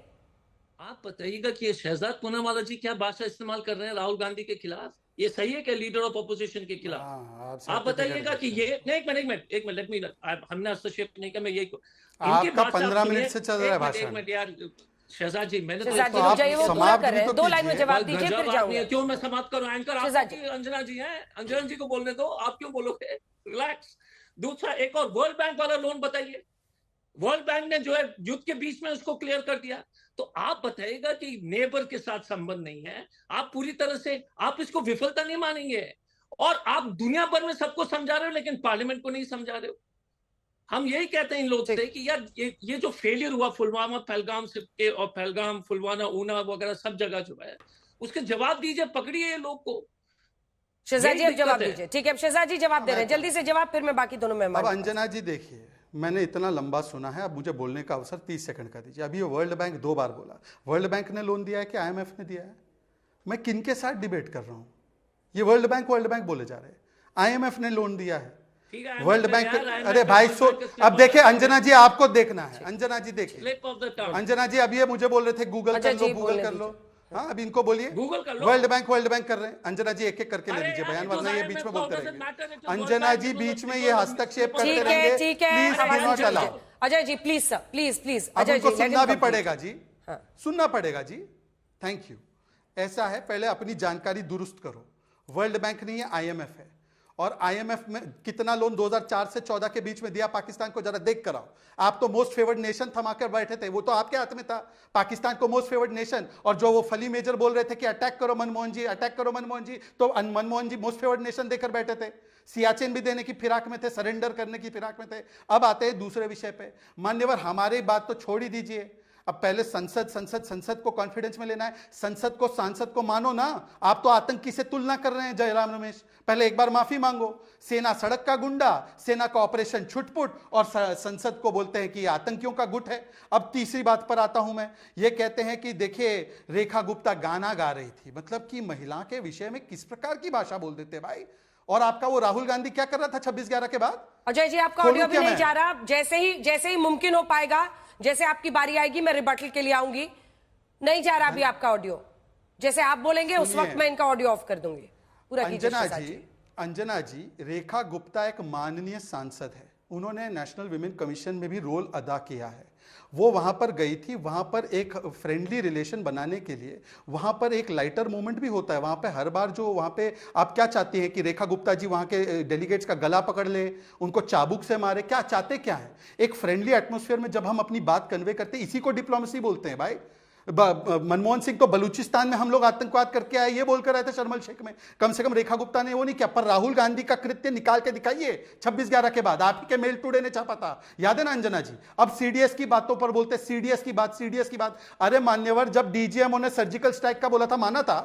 आप बताइएगा कि ये शहजाद पूनावाला जी क्या भाषा इस्तेमाल कर रहे हैं राहुल गांधी के खिलाफ? ये सही है क्या लीडर ऑफ अपोजिशन के खिलाफ? आप बताइएगा कि ये नहीं, एक मिनट लेट मी, हमने हस्तक्षेप नहीं किया, मैं यही आपका 15 मिनट से चल रहा है भाषण। एक मिनट यार शहजाद जी, मैंने तो समाप्त कर रहे हैं, 2 लाइन में जवाब दीजिए फिर जाऊंगा। क्यों मैं समाप्त करूं? एंकर आप अंजना जी हैं, अंजना जी को बोलने दो, आप क्यों बोलोगे? रिलैक्स। दूसरा, एक और वर्ल्ड बैंक वाला लोन बताइए। वर्ल्ड बैंक ने जो है युद्ध के बीच में उसको क्लियर कर दिया, तो आप बताइएगा कि नेबर के साथ संबंध नहीं है, आप पूरी तरह से आप इसको विफलता नहीं मानेंगे, और आप दुनिया भर में सबको समझा रहे हो लेकिन पार्लियामेंट को नहीं समझा रहे हो। हम यही कहते हैं इन लोग से कि यार ये जो फेलियर हुआ पुलवामा, पहलगाम से, और पहलगाम, पुलवामा, ऊना वगैरह सब जगह जो है, उसके जवाब दीजिए, पकड़िए लोग को। शहजाद जी अब जवाब दिक्कत है। दीजिए। ठीक है, अब शहजाद जी जवाब दे रहे हैं, जल्दी से जवाब, फिर मैं बाकी दोनों मेहमान। अब अंजना जी देखिए, मैंने इतना लंबा सुना है, अब मुझे बोलने का अवसर 30 सेकंड का दीजिए। अभी ये वर्ल्ड बैंक 2 बार बोला, वर्ल्ड बैंक ने लोन दिया है कि IMF ने दिया है? मैं किन के साथ डिबेट कर रहा हूं? ये वर्ल्ड बैंक बोले जा रहे हैं, IMF ने लोन दिया है, वर्ल्ड बैंक। अरे भाई अब देखिए अंजना जी, आपको देखना है। अंजना जी देखिए, अंजना जी अब ये मुझे बोल रहे थे गूगल कर लो, गूगल कर लो। हाँ, अब इनको बोलिए गूगल कर लो। वर्ल्ड बैंक कर रहे हैं। अंजना जी एक एक करके ले लीजिए बयान, वरना ये बीच में बोलते रहेंगे। अंजना जी बीच में ये हस्तक्षेप करते रहेंगे। ठीक है, please not allow. Ajay ji please sir, please Ajay ji, सुनना भी पड़ेगा जी, सुनना पड़ेगा जी। Thank you. ऐसा है, पहले अपनी जानकारी दुरुस्त करो। वर्ल्ड बैंक नहीं है, IMF है। और IMF में कितना लोन 2004 से 14 के बीच में दिया पाकिस्तान को, जरा देख कर आओ। आप तो मोस्ट फेवर्ड नेशन थमाकर बैठे थे, वो तो आपके हाथ में था, पाकिस्तान को मोस्ट फेवर्ड नेशन। और जो वो फली मेजर बोल रहे थे कि अटैक करो मनमोहन जी, अटैक करो मनमोहन जी, तो मनमोहन जी मोस्ट फेवर्ड नेशन देकर बैठे थे। सियाचिन भी देने की फिराक में थे, सरेंडर करने की फिराक में थे। अब आते हैं दूसरे विषय पे। मान्यवर, हमारी बात तो छोड़ ही दीजिए, अब पहले संसद को कॉन्फिडेंस में लेना है। संसद को, सांसद को मानो ना। आप तो आतंकी से तुलना कर रहे हैं जयराम रमेश। पहले एक बार माफी मांगो। सेना सड़क का गुंडा, सेना का ऑपरेशन छुटपुट, और संसद को बोलते हैं कि आतंकियों का गुट है। अब तीसरी बात पर आता हूं मैं। ये कहते हैं कि देखिए रेखा गुप्ता गाना गा रही थी, मतलब कि महिला के विषय में किस प्रकार की भाषा बोल देते भाई। और आपका वो राहुल गांधी क्या कर रहा था 26/11 के बाद? अजय जी आपका ऑडियो भी नहीं जा रहा। जैसे ही मुमकिन हो पाएगा, जैसे आपकी बारी आएगी, मैं रिबटल के लिए आऊंगी। नहीं जा रहा अभी आपका ऑडियो, जैसे आप बोलेंगे उस वक्त मैं इनका ऑडियो ऑफ कर दूंगी। पूरा अंजना जी, रेखा गुप्ता एक माननीय सांसद है। उन्होंने नेशनल विमेन कमीशन में भी रोल अदा किया है। वो वहां पर गई थी, वहां पर एक फ्रेंडली रिलेशन बनाने के लिए, वहां पर एक लाइटर मूवमेंट भी होता है। वहां पे हर बार जो वहां पे, आप क्या चाहती हैं कि रेखा गुप्ता जी वहां के डेलीगेट्स का गला पकड़ ले, उनको चाबुक से मारे? क्या चाहते क्या है? एक फ्रेंडली एटमॉस्फेयर में जब हम अपनी बात कन्वे करते हैं, इसी को डिप्लोमेसी बोलते हैं भाई। मनमोहन सिंह तो बलूचिस्तान में हम लोग आतंकवाद करके आए, ये बोलकर आए थे शर्मल शेख में। कम से कम रेखा गुप्ता ने वो नहीं किया। पर राहुल गांधी का कृत्य निकाल के दिखाइए 26/11 के बाद। आप ही के मेल टुडे ने छापा था, याद है ना अंजना जी? अब CDS की बातों पर बोलते, CDS की बात। अरे मान्यवर, जब DGMO ने सर्जिकल स्ट्राइक का बोला था, माना था?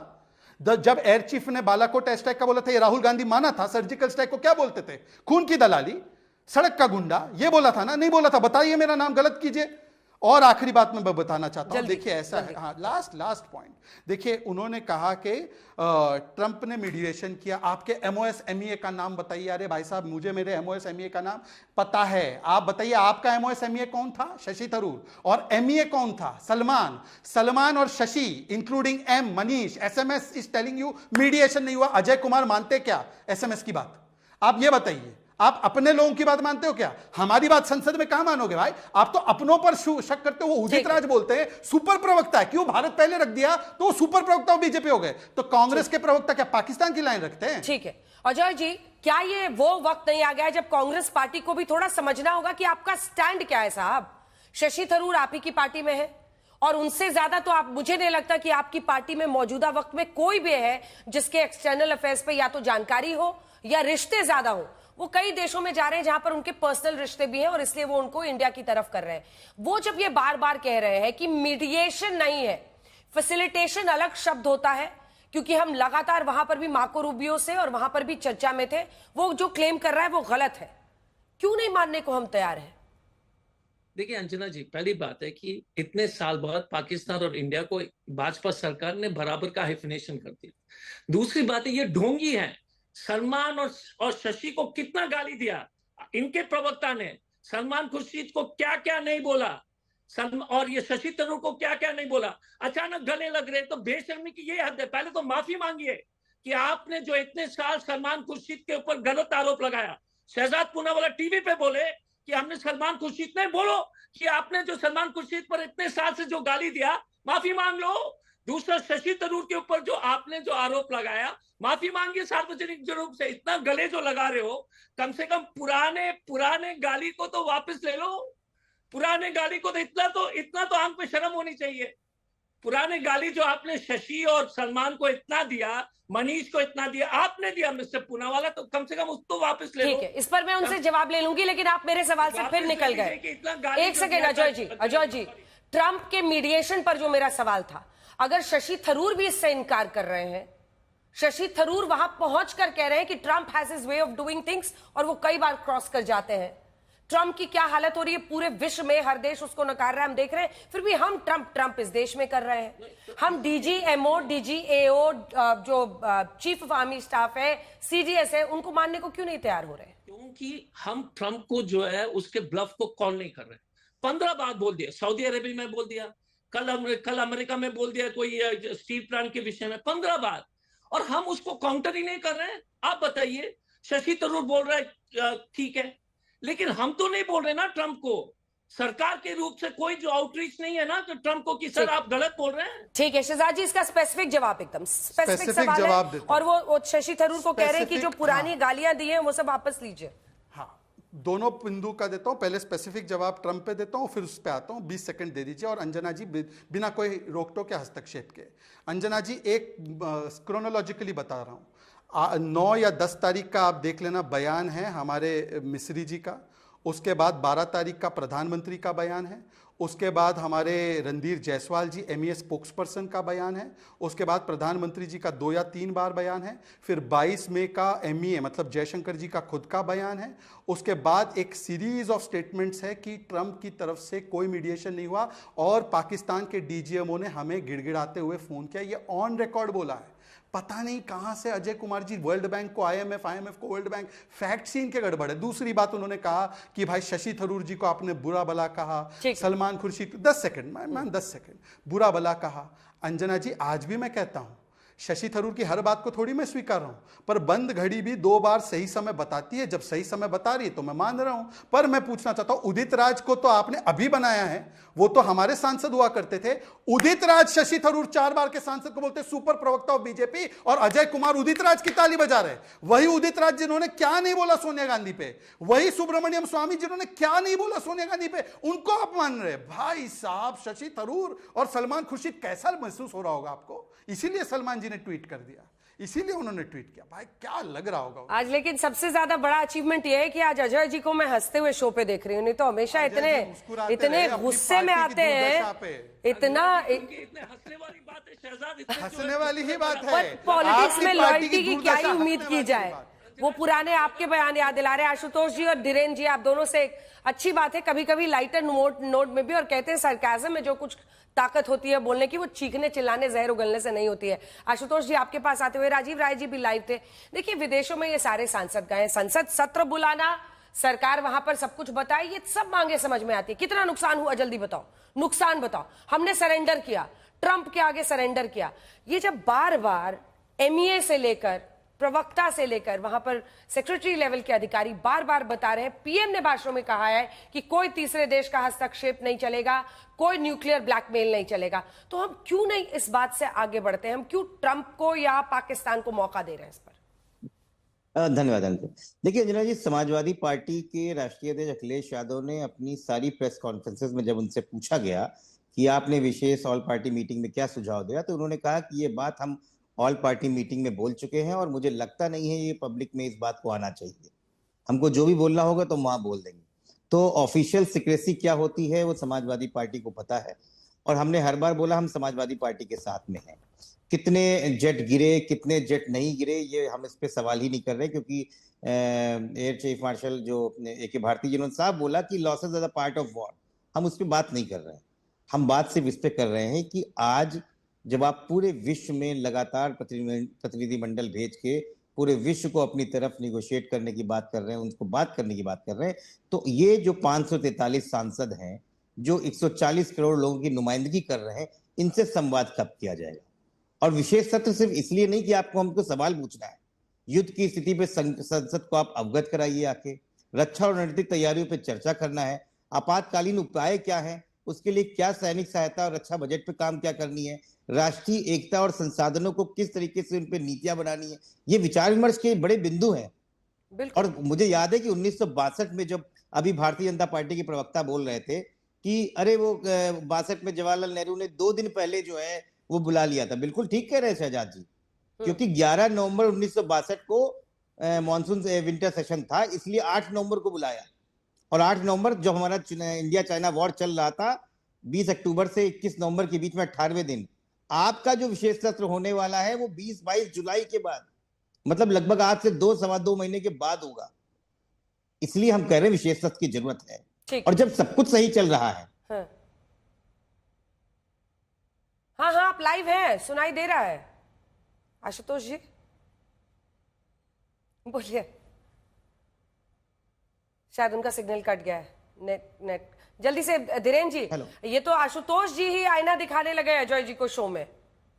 जब एयर चीफ ने बालाकोट एयर स्ट्राइक का बोला था, ये राहुल गांधी माना था? सर्जिकल स्ट्राइक को क्या बोलते थे? खून की दलाली, सड़क का गुंडा, ये बोला था ना? नहीं बोला था? बताइए, मेरा नाम गलत कीजिए। और आखिरी बात मैं बताना चाहता हूं, देखिए ऐसा है, हाँ लास्ट पॉइंट। देखिए उन्होंने कहा कि ट्रंप ने मीडिएशन किया। आपके MOS MEA का नाम बताइए। अरे भाई साहब, मुझे मेरे MOS MEA का नाम पता है, आप बताइए आपका MOS MEA कौन था? शशि थरूर। और MEA कौन था? सलमान और Shashi, including M Manish. SMS is telling you mediation नहीं हुआ। अजय कुमार मानते क्या SMS की बात? आप ये बताइए, आप अपने लोगों की बात मानते हो क्या? हमारी बात संसद में कहां मानोगे भाई? आप तो अपनों पर शक करते हो। वो उदित राज बोलते हैं सुपर प्रवक्ता है, क्यों भारत पहले रख दिया तो सुपर प्रवक्ता हो बीजेपी हो गए। तो कांग्रेस के प्रवक्ता क्या पाकिस्तान की लाइन रखते हैं? ठीक है अजय जी, क्या ये वो वक्त नहीं आ गया जब कांग्रेस पार्टी को भी थोड़ा समझना होगा कि आपका स्टैंड क्या है? साहब, शशि थरूर आप ही की पार्टी में है, और उनसे ज्यादा तो आप, मुझे नहीं लगता कि आपकी पार्टी में मौजूदा वक्त में कोई भी है जिसके एक्सटर्नल अफेयर्स पे या तो जानकारी हो या रिश्ते ज्यादा हो। वो कई देशों में जा रहे हैं जहां पर उनके पर्सनल रिश्ते भी हैं, और इसलिए वो उनको इंडिया की तरफ कर रहे हैं। वो जब ये बार बार कह रहे हैं कि मीडिएशन नहीं है, फैसिलिटेशन अलग शब्द होता है, क्योंकि हम लगातार वहां पर भी मार्को रूबियो से और वहां पर भी चर्चा में थे, वो जो क्लेम कर रहा है वो गलत है। क्यों नहीं मानने को हम तैयार हैं? देखिए अंजना जी, पहली बात है कि इतने साल बाद पाकिस्तान और इंडिया को भाजपा सरकार ने बराबर का हाइफिनेशन कर दिया। दूसरी बात है, ये ढोंगी है। सलमान और शशि को कितना गाली दिया इनके प्रवक्ता ने, सलमान खुर्शीद को क्या क्या नहीं बोला, और ये शशि थरूर को क्या क्या नहीं बोला। अचानक गले लग रहे, तो बेशर्मी की ये हद है। पहले तो माफी मांगिए कि आपने जो इतने साल सलमान खुर्शीद के ऊपर गलत आरोप लगाया। शहजाद पूनावाला टीवी पे बोले कि हमने सलमान खुर्शीद, नहीं बोलो कि आपने जो सलमान खुर्शीद पर इतने साल से जो गाली दिया, माफी मांग लो। दूसरा, शशि थरूर के ऊपर जो आपने जो आरोप लगाया, माफी मांगिए सार्वजनिक रूप से। इतना गले जो लगा रहे हो, कम से कम पुराने गाली को तो वापस ले लो। पुराने गाली को तो इतना तो आंख में शर्म होनी चाहिए। पुराने गाली जो आपने शशि और सलमान को इतना दिया, मनीष को इतना दिया, आपने दिया मिस्टर पूनावाला, तो कम से कम उसको वापस ले लो। ठीक है, इस पर मैं उनसे जवाब ले लूंगी, लेकिन आप मेरे सवाल से फिर निकल गए। एक सेकेंड अजय जी, ट्रंप के मीडिएशन पर जो मेरा सवाल था, अगर शशि थरूर भी इससे इनकार कर रहे हैं, शशि थरूर वहां पहुंचकर कह रहे हैं कि Trump has his way of doing things और वो कई बार क्रॉस कर जाते हैं। ट्रंप की क्या हालत हो रही है पूरे विश्व में, हर देश उसको नकार रहा है, हम देख रहे हैं, फिर भी हम ट्रंप इस देश में कर रहे हैं। हम डीजीएमओ, डीजीएओ, जो चीफ ऑफ आर्मी स्टाफ है, सीडीएस है, उनको मानने को क्यों नहीं तैयार हो रहे? क्योंकि हम ट्रंप को जो है उसके ब्लफ को कॉल नहीं कर रहे। 15 बार बोल दिया, सऊदी अरेबिया में बोल दिया, कल अमेरिका में बोल दिया कोई स्टील प्लांट के विषय में 15 बार, और हम उसको काउंटर ही नहीं कर रहे हैं। आप बताइए, शशि थरूर बोल रहा है ठीक है, लेकिन हम तो नहीं बोल रहे ना ट्रंप को, सरकार के रूप से कोई जो आउटरीच नहीं है ना तो ट्रंप को कि सर आप गलत बोल रहे हैं। ठीक है शहजाद जी, इसका स्पेसिफिक जवाब, एकदम स्पेसिफिक सवाल है, और वो शशि थरूर को कह रहे हैं कि जो पुरानी गालियां दी हैं वो सब वापस लीजिए। हाँ, दोनों बिंदु का देता हूं, पहले स्पेसिफिक जवाब ट्रंप पे देता हूं, फिर उस पे आता हूं। 20 सेकंड दे दीजिए। और अंजना जी बिना कोई रोक टोक या हस्तक्षेप के, अंजना जी एक क्रोनोलॉजिकली बता रहा हूं, 9 या 10 तारीख का आप देख लेना बयान है हमारे मिस्री जी का, उसके बाद 12 तारीख का प्रधानमंत्री का बयान है, उसके बाद हमारे रणधीर जायसवाल जी एमईए स्पोक्स पर्सन का बयान है, उसके बाद प्रधानमंत्री जी का 2 या 3 बार बयान है, फिर 22 मई का एमईए मतलब जयशंकर जी का खुद का बयान है, उसके बाद एक सीरीज ऑफ स्टेटमेंट्स है कि ट्रंप की तरफ से कोई मीडिएशन नहीं हुआ और पाकिस्तान के डीजीएमओ ने हमें गिड़गिड़ाते हुए फोन किया, ये ऑन रिकॉर्ड बोला है। पता नहीं कहां से अजय कुमार जी वर्ल्ड बैंक को, आईएमएफ को वर्ल्ड बैंक, फैक्ट सीन के गड़बड़ है। दूसरी बात उन्होंने कहा कि भाई शशि थरूर जी को आपने बुरा भला कहा, Salman Khurshid, 10 second ma'am 10 second, बुरा भला कहा। अंजना जी आज भी मैं कहता हूं, शशि थरूर की हर बात को थोड़ी मैं स्वीकार रहा हूं, पर बंद घड़ी भी 2 बार सही समय बताती है। जब सही समय बता रही है तो मैं मान रहा हूं, पर मैं पूछना चाहता हूं, उदित राज को तो आपने अभी बनाया है, वो तो हमारे सांसद हुआ करते थे। उदित राज शशि थरूर 4 बार के सांसद को बोलते सुपर प्रवक्ता ऑफ बीजेपी, और अजय कुमार उदित राज की ताली बजा रहे। वही उदित राज जिन्होंने क्या नहीं बोला सोनिया गांधी पे, वही सुब्रमण्यम स्वामी जिन्होंने क्या नहीं बोला सोनिया गांधी पे, उनको आप मान रहे। भाई साहब, शशि थरूर और सलमान खुर्शीद कैसा महसूस हो रहा होगा आपको? इसीलिए सलमान जी ने ट्वीट कर दिया, इसीलिए उन्होंने ट्वीट किया। भाई क्या लग रहा होगा आज। लेकिन सबसे ज्यादा बड़ा अचीवमेंट यह है कि आज अजय जी को मैं हंसते हुए शो पे देख रही हूँ, नहीं तो हमेशा इतने गुस्से में आते हैं, इतना हंसने वाली ही बात है। पॉलिटिक्स में लॉयल्टी की क्या ही उम्मीद की जाए। वो पुराने आपके बयान याद दिला रहे आशुतोष जी और धीरेन जी, आप दोनों से अच्छी बात है कभी कभी लाइटर नोट में भी, और कहते हैं सरकाज़म में जो कुछ ताकत होती है बोलने की, वो चीखने चिल्लाने जहर उगलने से नहीं होती है। आशुतोष जी आपके पास आते हुए, राजीव राय जी भी लाइव थे। देखिए विदेशों में ये सारे सांसद गए, संसद सत्र बुलाना, सरकार वहां पर सब कुछ बताए, ये सब मांगे समझ में आती है। कितना नुकसान हुआ जल्दी बताओ, नुकसान बताओ। हमने सरेंडर किया, ट्रंप के आगे सरेंडर किया। ये जब बार बार एमईए से लेकर प्रवक्ता से लेकर वहां पर सेक्रेटरी लेवल के अधिकारी बार बार बता रहे हैं, पीएम ने भाषणों में कहा है कि कोई तीसरे देश का हस्तक्षेप नहीं चलेगा, कोई न्यूक्लियर ब्लैकमेल नहीं चलेगा, तो हम क्यों नहीं इस बात से आगे बढ़ते हैं? हम क्यों ट्रंप को या पाकिस्तान को मौका दे रहे हैं इस पर? धन्यवाद अंजलि। देखिए अंजना जी, समाजवादी पार्टी के राष्ट्रीय अध्यक्ष अखिलेश यादव ने अपनी सारी प्रेस कॉन्फ्रेंसेस में जब उनसे पूछा गया कि आपने विशेष ऑल पार्टी मीटिंग में क्या सुझाव दिया, तो उन्होंने कहा कि ये बात हम ऑल पार्टी मीटिंग में बोल चुके हैं और मुझे लगता नहीं है ये पब्लिक में इस बात को आना चाहिए। हमको जो भी बोलना होगा तो वहां बोल देंगे। तो ऑफिशियल सिक्रेसी क्या होती है वो समाजवादी पार्टी को पता है, और हमने हर बार बोला हम समाजवादी पार्टी के साथ में हैं। कितने जेट गिरे, कितने जेट नहीं गिरे, ये हम इस पे सवाल ही नहीं कर रहे, क्योंकि एयर चीफ मार्शल जो AK भारती जिन्होंने साहब बोला कि losses are the part of war, हम उस पर बात नहीं कर रहे हैं। हम बात सिर्फ इस पे कर रहे हैं कि आज जब आप पूरे विश्व में लगातार प्रतिनिधिमंडल भेज के पूरे विश्व को अपनी तरफ निगोशिएट करने की बात कर रहे हैं, उनको बात करने की बात कर रहे हैं, तो ये जो 543 सांसद हैं जो 140 करोड़ लोगों की नुमाइंदगी कर रहे हैं, इनसे संवाद कब किया जाएगा? और विशेष सत्र सिर्फ इसलिए नहीं कि आपको हमको सवाल पूछना है, युद्ध की स्थिति पे संसद को आप अवगत कराइए, आके रक्षा और रणनीतिक तैयारियों पर चर्चा करना है, आपातकालीन उपाय क्या है, उसके लिए क्या सैनिक सहायता और रक्षा बजट पे काम क्या करनी है, राष्ट्रीय एकता और संसाधनों को किस तरीके से उन पे नीतियां बनानी है, ये विचार विमर्श के बड़े बिंदु हैं। और मुझे याद है कि 1962 में जब अभी भारतीय जनता पार्टी के प्रवक्ता बोल रहे थे कि अरे वो 62 में जवाहरलाल नेहरू ने 2 दिन पहले जो है वो बुला लिया था, बिल्कुल ठीक कह रहे हैं शहजाद जी, क्योंकि 11 नवंबर 1962 को मानसून विंटर सेशन था, इसलिए 8 नवंबर को बुलाया। और 8 नवंबर जब हमारा इंडिया चाइना वॉर चल रहा था, 20 अक्टूबर से 21 नवंबर के बीच में 18वें दिन, आपका जो विशेष सत्र होने वाला है वो 20-22 जुलाई के बाद, मतलब लगभग आज से 2-2.25 महीने के बाद होगा। इसलिए हम कह रहे हैं विशेष सत्र की जरूरत है। और जब सब कुछ सही चल रहा है। हाँ हाँ, आप लाइव हैं, सुनाई दे रहा है। आशुतोष जी बोलिए। शायद उनका सिग्नल कट गया है, नेट। जल्दी से धीरेन्द्र जी, ये तो आशुतोष जी ही आईना दिखाने लगे अजय जी को शो में।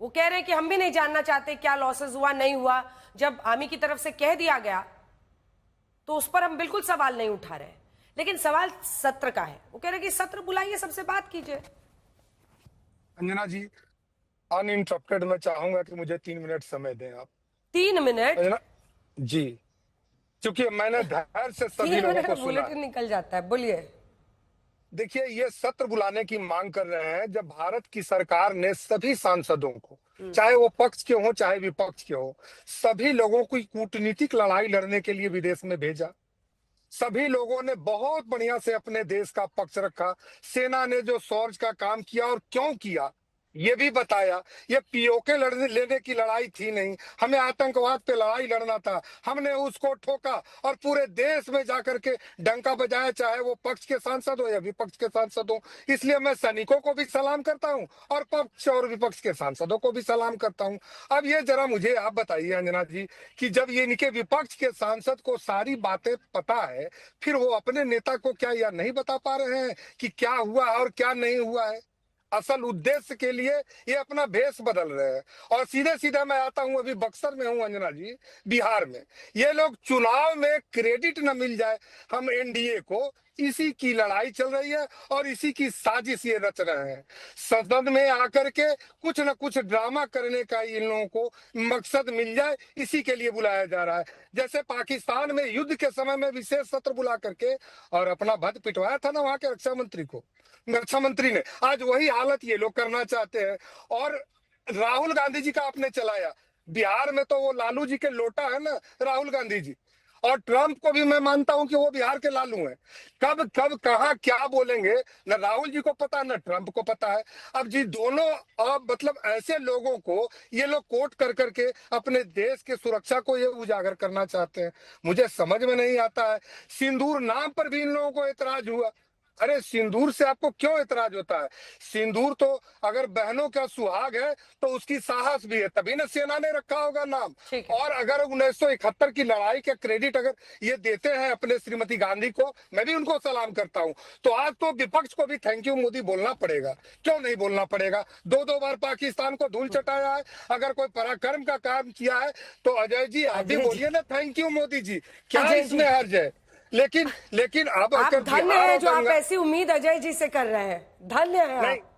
वो कह रहे हैं कि हम भी नहीं जानना चाहते क्या लॉसेस हुआ नहीं हुआ। जब आर्मी की तरफ से कह दिया गया तो उस पर हम बिल्कुल सवाल नहीं उठा रहे, लेकिन सवाल सत्र का है। वो कह रहे हैं कि सत्र बुलाइए, सबसे बात कीजिए। अंजना जी, अनइंटरप्टेड मैं चाहूंगा कि मुझे 3 मिनट समय दें आप। 3 मिनट जी, क्योंकि मैंने धैर्य से सभी लोगों को सुना। बुलेटिन निकल जाता है, बोलिए। देखिए, ये सत्र बुलाने की मांग कर रहे हैं जब भारत की सरकार ने सभी सांसदों को, चाहे वो पक्ष के हो चाहे विपक्ष के हो, सभी लोगों को कूटनीतिक लड़ाई लड़ने के लिए विदेश में भेजा। सभी लोगों ने बहुत बढ़िया से अपने देश का पक्ष रखा। सेना ने जो शौर्य का काम किया और क्यों किया ये भी बताया। ये पीओके लेने की लड़ाई थी नहीं, हमें आतंकवाद पे लड़ाई लड़ना था। हमने उसको ठोका और पूरे देश में जाकर के डंका बजाया, चाहे वो पक्ष के सांसद हो या विपक्ष के सांसद हो। इसलिए मैं सैनिकों को भी सलाम करता हूं और पक्ष और विपक्ष के सांसदों को भी सलाम करता हूं। अब ये जरा मुझे आप बताइए अंजना जी कि जब ये इनके विपक्ष के सांसद को सारी बातें पता है, फिर वो अपने नेता को क्या यह नहीं बता पा रहे हैं कि क्या हुआ और क्या नहीं हुआ है? असल उद्देश्य के लिए ये अपना भेष बदल रहे हैं। और सीधे सीधे मैं आता हूं, अभी बक्सर में हूं अंजना जी, बिहार में। ये लोग चुनाव में क्रेडिट न मिल जाए हम एनडीए को, इसी की लड़ाई चल रही है और इसी की साजिश ये रच रहे हैं। संसद में आकर के कुछ न कुछ ड्रामा करने का इन लोगों को मकसद मिल जाए, इसी के लिए बुलाया जा रहा है। जैसे पाकिस्तान में युद्ध के समय में विशेष सत्र बुला करके और अपना भद पिटवाया था ना वहां के रक्षा मंत्री ने, आज वही हालत ये लोग करना चाहते हैं। और राहुल गांधी जी का आपने चलाया, बिहार में तो वो लालू जी के लोटा है ना राहुल गांधी जी, और ट्रंप को भी मैं मानता हूं कि वो बिहार के लालू हैं। कब कहां क्या बोलेंगे न राहुल जी को पता न ट्रंप को पता है। अब जी दोनों मतलब ऐसे लोगों को ये लोग कोट कर करके अपने देश के सुरक्षा को ये उजागर करना चाहते हैं, मुझे समझ में नहीं आता है। सिंदूर नाम पर भी इन लोगों को ऐतराज हुआ। अरे सिंदूर से आपको क्यों ऐतराज होता है? सिंदूर तो अगर बहनों का सुहाग है तो उसकी साहस भी है, तभी ना सेना ने रखा होगा नाम। और अगर 1971 की लड़ाई का क्रेडिट अगर ये देते हैं अपने श्रीमती गांधी को, मैं भी उनको सलाम करता हूं। तो आज तो विपक्ष को भी थैंक यू मोदी बोलना पड़ेगा। क्यों नहीं बोलना पड़ेगा? 2 बार पाकिस्तान को धूल चटाया है। अगर कोई पराक्रम का काम किया है तो अजय जी आप भी बोलिए ना थैंक यू मोदी जी, क्या इसमें हर्ज है? लेकिन अब आप धन्य है जो आप ऐसी उम्मीद अजय जी से कर रहे हैं। धन्य है आप।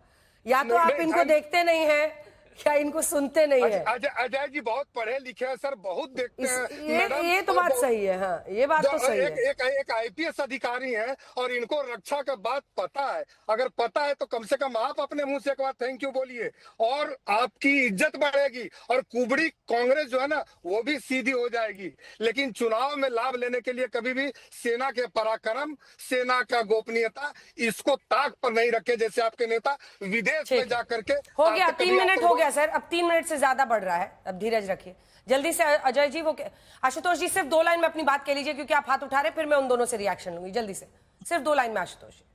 या तो आप इनको देखते नहीं हैं या इनको सुनते नहीं है। अजय जी बहुत पढ़े लिखे हैं सर, बहुत देखते हैं। ये तो बात सही है। हाँ, ये बात तो सही है। एक आईपीएस अधिकारी हैं और इनको रक्षा का बात पता है। अगर पता है तो कम से कम आप अपने मुंह से एक बार थैंक यू बोलिए और आपकी इज्जत बढ़ेगी और कुबड़ी कांग्रेस जो है ना वो भी सीधी हो जाएगी। लेकिन चुनाव में लाभ लेने के लिए कभी भी सेना के पराक्रम, सेना का गोपनीयता, इसको ताक पर नहीं रखे जैसे आपके नेता विदेश में जाकर के। हो गया 3 मिनट हो गया सर, अब 3 मिनट से ज्यादा बढ़ रहा है, अब धीरज रखिए। जल्दी से अजय जी, वो आशुतोष जी सिर्फ 2 लाइन में अपनी बात कह लीजिए क्योंकि आप हाथ उठा रहे, फिर मैं उन दोनों से रिएक्शन लूंगी। जल्दी से सिर्फ 2 लाइन में आशुतोष जी।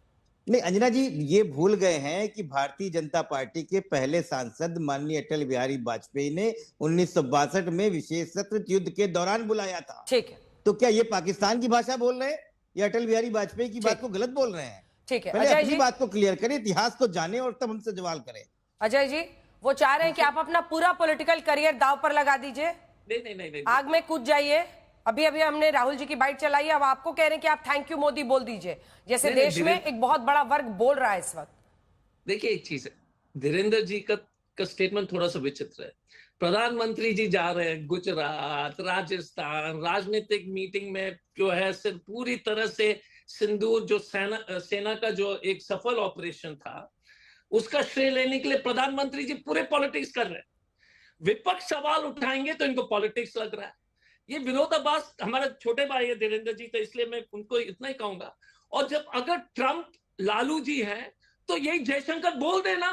नहीं अंजना जी, ये भूल गए हैं कि भारतीय जनता पार्टी के पहले सांसद माननीय अटल बिहारी वाजपेयी ने 1962 में विशेष सत्र युद्ध के दौरान बुलाया था। ठीक है, तो क्या ये पाकिस्तान की भाषा बोल रहे हैं या अटल बिहारी वाजपेयी की बात को गलत बोल रहे हैं? ठीक है, पहले अपनी बात को क्लियर करें, इतिहास को जाने और तब हमसे सवाल करें। अजय जी, वो चाह रहे हैं कि आप अपना पूरा पॉलिटिकल करियर दांव पर लगा दीजिए। नहीं, आग में कूद जाइए। अभी हमने राहुल जी की बाइट चलाई, अब आपको कह रहे हैं कि आप थैंक यू मोदी बोल दीजिए, जैसे देश में एक बहुत बड़ा वर्ग बोल रहा है इस वक्त। देखिए एक चीज है, धीरेन्द्र जी का स्टेटमेंट थोड़ा सा विचित्र है। प्रधानमंत्री जी जा रहे हैं गुजरात, राजस्थान, राजनीतिक मीटिंग में जो है सिर्फ पूरी तरह से सिंदूर जो सेना का जो एक सफल ऑपरेशन था उसका श्रेय लेने के लिए प्रधानमंत्री जी पूरे पॉलिटिक्स कर रहे हैं। विपक्ष सवाल उठाएंगे तो इनको पॉलिटिक्स लग रहा है। ये विरोधाभास हमारे छोटे भाई है धीरेन्द्र जी, तो इसलिए मैं उनको इतना ही कहूंगा। और जब अगर ट्रंप लालू जी है तो यही जयशंकर बोल देना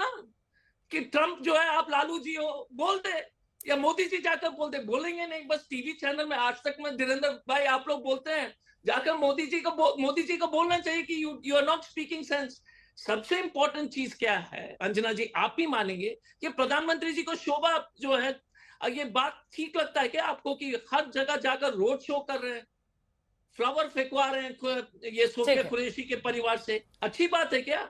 कि ट्रंप जो है आप लालू जी हो, बोल दे, या मोदी जी जाकर बोल दे। बोलेंगे नहीं, बस टीवी चैनल में आज तक में धीरेन्द्र भाई आप लोग बोलते हैं, जाकर मोदी जी को बोलना चाहिए कि you are not speaking sense. सबसे इंपॉर्टेंट चीज क्या है अंजना जी, आप भी मानेंगे कि प्रधानमंत्री जी को शोभा जो है, ये बात ठीक लगता है क्या आपको कि हर जगह जाकर रोड शो कर रहे हैं, फ्लावर फेंकवा रहे हैं ये सोफिया कुरैशी के परिवार से? अच्छी बात है क्या?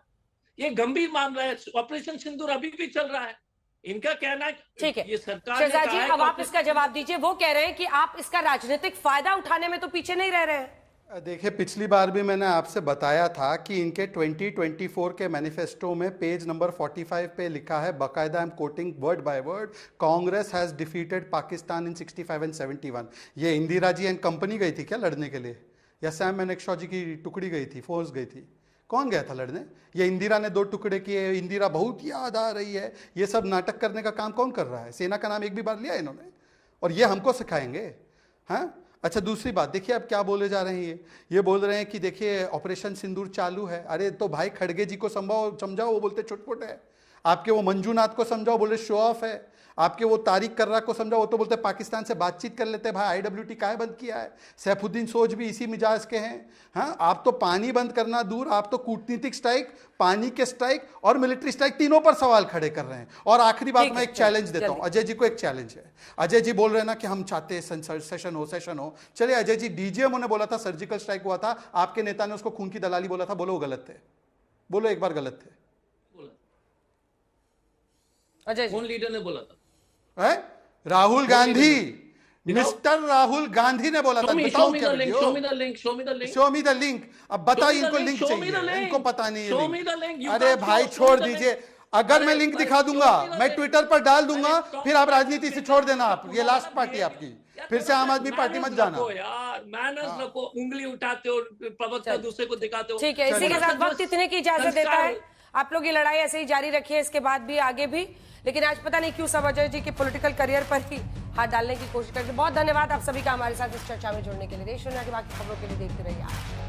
ये गंभीर मामला है। ऑपरेशन सिंदूर अभी भी चल रहा है। इनका कहना है ठीक है, ये सरकार शहजाद जी अब आप इसका जवाब दीजिए। वो कह रहे हैं कि आप इसका राजनीतिक फायदा उठाने में तो पीछे नहीं रह रहे हैं। देखिए, पिछली बार भी मैंने आपसे बताया था कि इनके 2024 के मैनिफेस्टो में पेज नंबर 45 पे लिखा है, बाकायदा, I am quoting word by word, Congress has defeated Pakistan in 65 and 71। ये इंदिरा जी एंड कंपनी गई थी क्या लड़ने के लिए, या सैम मानेकशॉ जी की टुकड़ी गई थी, फोर्स गई थी? कौन गया था लड़ने? ये इंदिरा ने 2 टुकड़े किए, इंदिरा बहुत याद आ रही है, ये सब नाटक करने का काम कौन कर रहा है? सेना का नाम एक भी बार लिया इन्होंने? और ये हमको सिखाएंगे? हाँ, अच्छा, दूसरी बात देखिए, अब क्या बोले जा रहे हैं ये बोल रहे हैं कि देखिए ऑपरेशन सिंदूर चालू है। अरे तो भाई खड़गे जी को समझाओ, वो बोलते छुटपुट है। आपके वो मंजूनाथ को समझाओ, बोले शो ऑफ है। आपके वो तारिक कर्रा को समझाओ, वो तो बोलते पाकिस्तान से बातचीत कर लेते। भाई IWT काहे बंद किया है? सैफुद्दीन सोज भी इसी मिजाज के हैं। हाँ, आप तो पानी बंद करना दूर, आप तो कूटनीतिक स्ट्राइक, पानी के स्ट्राइक और मिलिट्री स्ट्राइक तीनों पर सवाल खड़े कर रहे हैं। और आखिरी बात मैं एक चैलेंज देता हूं, अजय जी को एक चैलेंज है। अजय जी बोल रहे हैं ना कि हम चाहते हैं सेशन हो। चलिए अजय जी, DGMO ने बोला था सर्जिकल स्ट्राइक हुआ था, आपके नेता ने उसको खून की दलाली बोला था, बोलो वो गलत थे? बोलो एक बार गलत थे? अजय कौन लीडर ने बोला था? है राहुल गांधी, मिस्टर राहुल गांधी ने बोला था। बताओ क्या video? Show me the link. अब बताइए, इनको लिंक चाहिए, इनको पता नहीं है लिंक। अरे भाई छोड़ दीजिए, अगर मैं लिंक दिखा दूंगा, मैं ट्विटर पर डाल दूंगा, फिर आप राजनीति से छोड़ देना। आप ये लास्ट पार्टी आपकी, फिर से आम आदमी पार्टी मत जाना यार। मैनर्स रखो, उंगली उठाते हो, प्रवक्ता दूसरे को दिखाते हो। ठीक है, इसी के साथ वक्त इतने की इजाजत देता है। आप लोग ये लड़ाई ऐसे ही जारी रखिए, इसके बाद भी, आगे भी। लेकिन आज पता नहीं क्यों सब अजय जी के पॉलिटिकल करियर पर ही हाथ डालने की कोशिश करते। बहुत धन्यवाद आप सभी का हमारे साथ इस चर्चा में जुड़ने के लिए। देश दुनिया की बाकी खबरों के लिए देखते रहिए।